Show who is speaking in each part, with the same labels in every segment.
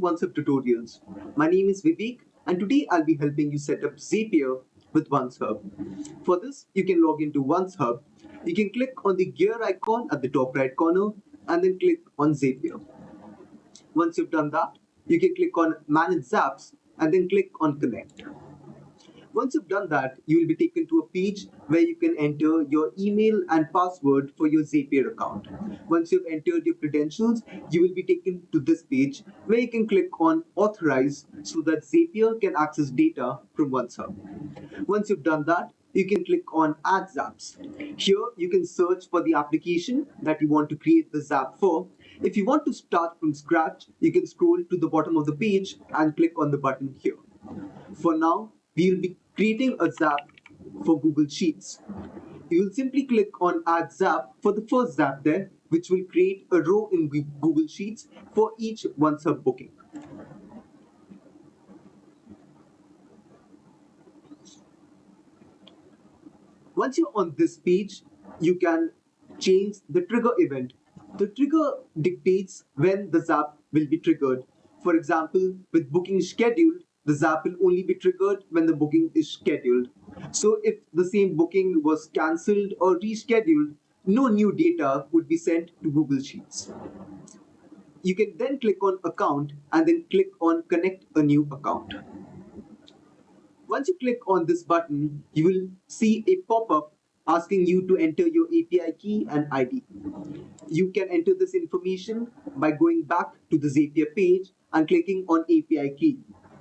Speaker 1: OnceHub tutorials. My name is Vivek and today I'll be helping you set up Zapier with OnceHub. For this, you can log into OnceHub. You can click on the gear icon at the top right corner and then click on Zapier. Once you've done that, you can click on Manage Zaps and then click on Connect. Once you've done that, you will be taken to a page where you can enter your email and password for your Zapier account. Once you've entered your credentials, you will be taken to this page where you can click on Authorize so that Zapier can access data from OnceHub. Once you've done that, you can click on Add Zaps. Here, you can search for the application that you want to create the Zap for. If you want to start from scratch, you can scroll to the bottom of the page and click on the button here. For now, we will be creating a Zap for Google Sheets. You will simply click on Add Zap for the first Zap there, which will create a row in Google Sheets for each OnceHub booking. Once you're on this page, you can change the trigger event. The trigger dictates when the Zap will be triggered. For example, with booking scheduled, the Zap will only be triggered when the booking is scheduled. So if the same booking was cancelled or rescheduled, no new data would be sent to Google Sheets. You can then click on Account and then click on Connect a new account. Once you click on this button, you will see a pop-up asking you to enter your API key and ID. You can enter this information by going back to the Zapier page and clicking on API key.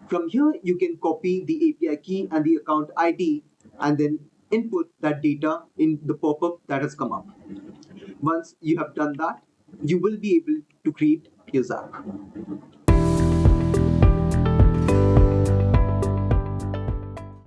Speaker 1: From here, you can copy the API key and the account ID and then input that data in the pop-up that has come up. Once you have done that, you will be able to create your Zap.